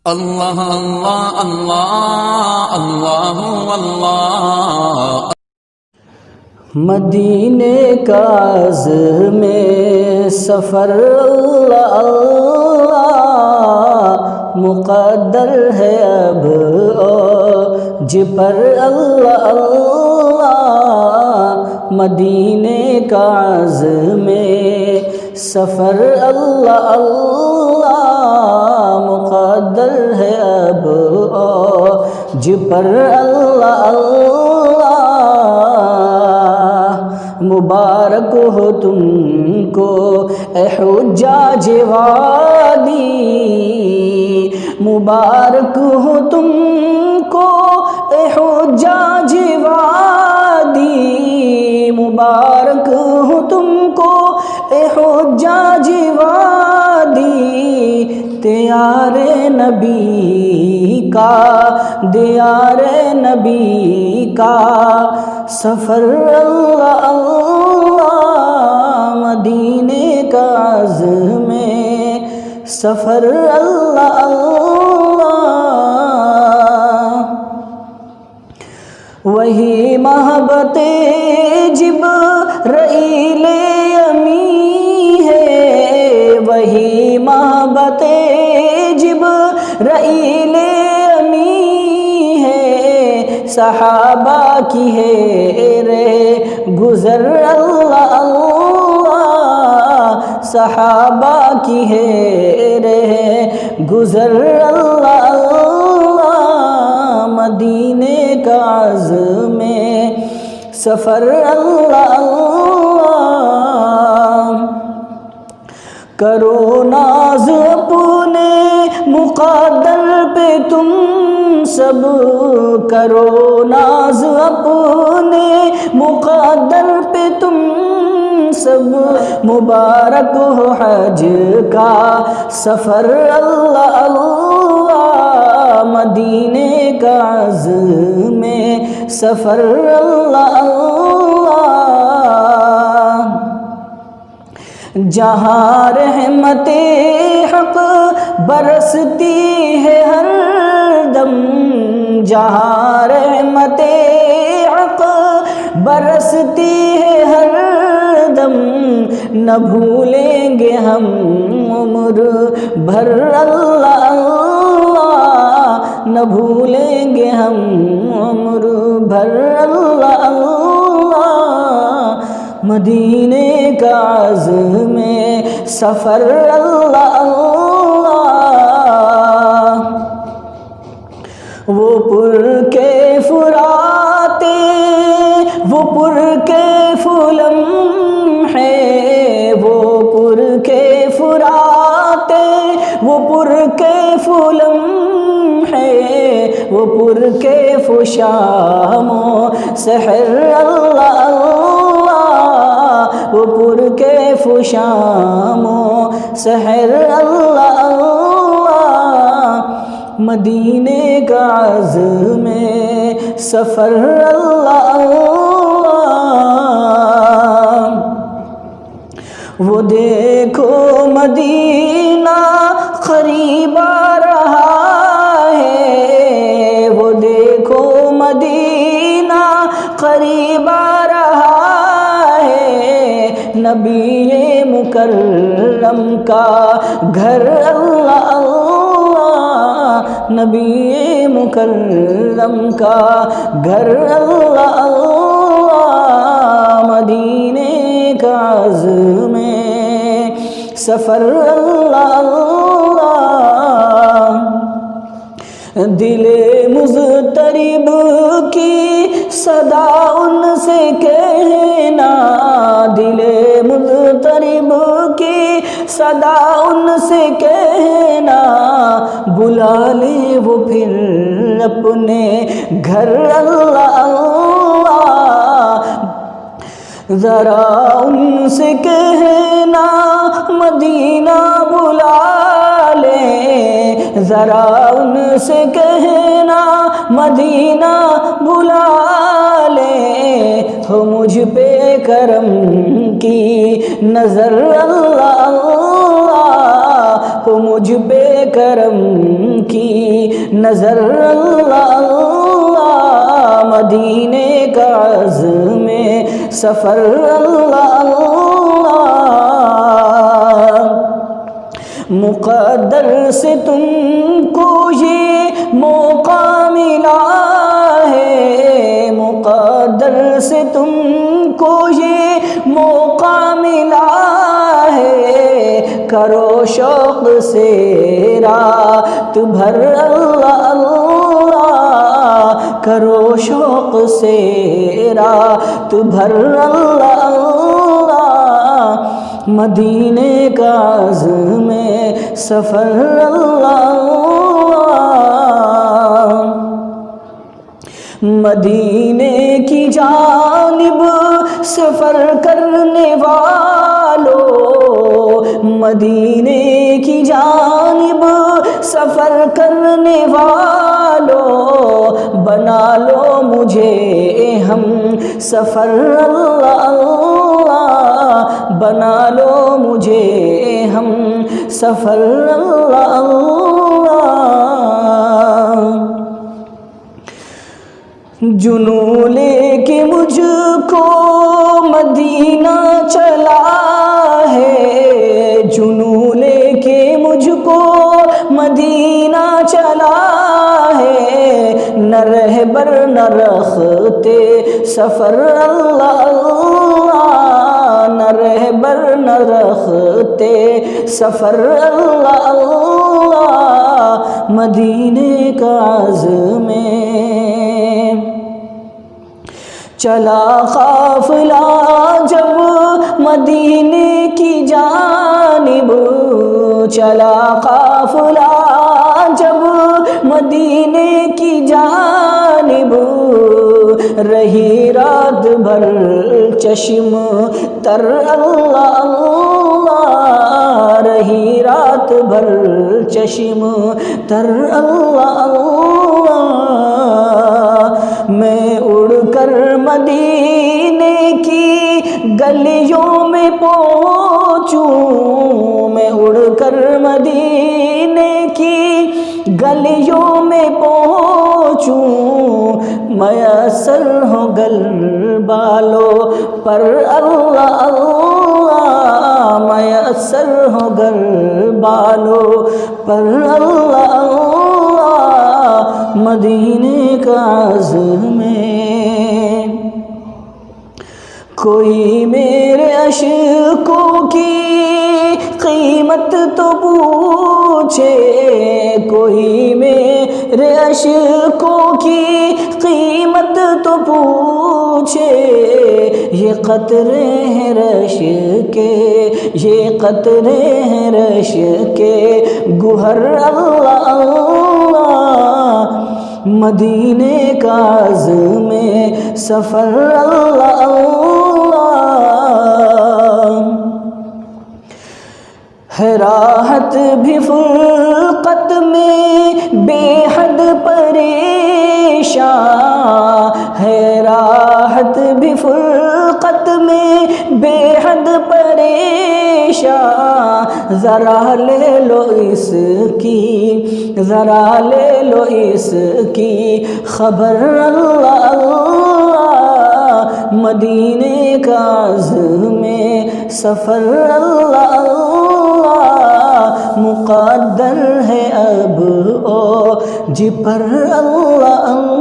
اللہ اللہ اللہ اللہ اللہ۔ مدینے کا عزم سفر اللہ اللہ مقدر ہے اب اوج پر اللہ اللہ۔ مدینے کا عزم سفر اللہ اللہ مقدر ہے اب اوج پر اللہ اللہ۔ مبارک ہو تم کو اے حجاج وادی، مبارک ہو تم کو اے حجاج وادی، مبارک ہو تم کو اے حجاج وادی۔ دیار نبی کا دیار نبی کا سفر اللہ اللہ۔ مدینے کا عزم سفر اللہ اللہ۔ وہی محبت جبرائیل امی ہے، وہی محبت جبرائیل امی ہے، صحابہ کی ہے رے گزر اللہ اللہ، صحابہ کی ہے رے گزر اللہ اللہ۔ مدینے کا عزم سفر اللہ اللہ۔ کرو ناز اپنے مقدر پہ تم سب، کرو ناز اپنے مقدر پہ تم سب، مبارک ہو حج کا سفر اللہ اللہ۔ مدینے کا عزم سفر اللہ اللہ۔ جہاں رحمت حق برستی ہے ہر دم، جہاں رحمت حق برستی ہے ہر دم، نہ بھولیں گے ہم عمر بھر اللہ اللہ، نہ بھولیں گے ہم عمر بھر اللہ اللہ۔ مدینے کا عزم سفر اللہ اللہ۔ وہ پر کے فراتے وہ پر کے فلم ہے، وہ پر کے فراتے وہ پر کے فلم ہے، وہ پر کے فشام و سحر اللہ اللہ، وہ پر کے فشام و سحر اللہ اللہ۔ مدینے کا عزم سفر اللہ اللہ۔ وہ دیکھو مدینہ قریب آ رہا ہے، وہ دیکھو مدینہ قریب آ رہا ہے، نبی مکرم کا گھر اللہ اللہ، نبی مکرم کا گھر اللہ اللہ۔ مدینے کا عزم سفر اللہ اللہ۔ دل مضطرب کی صدا ان سے کہنا، دل مضطرب کی صدا ان سے کہنا، بلا لے وہ پھر اپنے گھر اللہ اللہ۔ ذرا ان سے کہنا مدینہ بلا لے، ذرا ان سے کہنا مدینہ بلا لے، ہو مجھ پہ کرم کی نظر اللہ اللہ، مجھ پہ کرم کی نظر اللہ اللہ، مدینے کا عزم سفر اللہ اللہ، مقدر سے تم کو یہ موقع ملا ہے، مقدر سے تم کو یہ موقع ملا ہے، کرو شوق سے رات بھر اللہ اللہ، کرو شوق سے رات بھر اللہ اللہ، مدینے کا عزم سفر اللہ، مدینے کی جانب سفر کرنے والوں، مدینے کی جانب سفر کرنے والوں، بنا لو مجھے ہم سفر اللہ اللہ، بنا لو مجھے ہم سفر اللہ اللہ، جنوں لے کے مجھ کو مدینہ چلا ہے، جنوں لے کے مجھ کو مدینہ چلا ہے، نہ رہبر نہ رختے سفر اللہ اللہ، نہ رہبر نہ رختے سفر اللہ اللہ، مدینے کا عزم چلا قافلہ جب مدینے کی جانب، چلا قافلہ جب مدینے کی جانب، رہی رات بھر چشم تر اللہ اللہ، رہی رات بھر چشم تر اللہ اللہ، میں اڑ کر مدینے کی گلیوں میں پہنچوں، میں اڑ کر مدینے کی گلیوں میں پہنچوں، میسر ہو گل بالوں پر اللہ اللہ، میسر ہو گل بالوں پر اللہ اللہ، مدینے کا عزم کوئی میرے عشقوں کی قیمت تو پوچھے، کوئی میرے عشقوں کی قیمت تو پوچھے، یہ قطرے ہیں رش کے، یہ قطرے ہیں رش کے گوہر اللہ اللہ، مدینے کا عزم سفر اللہ اللہ، ہے راحت بھی فرقت میں بے حد پریشان، ہے راحت بھی فرقت میں بے حد پریشان، ذرا لے لو اس کی، ذرا لے لو اس کی خبر اللہ اللہ، مدینے کا عزم سفر اللہ اللہ، مقدر ہے اب او جی پر اللہ اللہ۔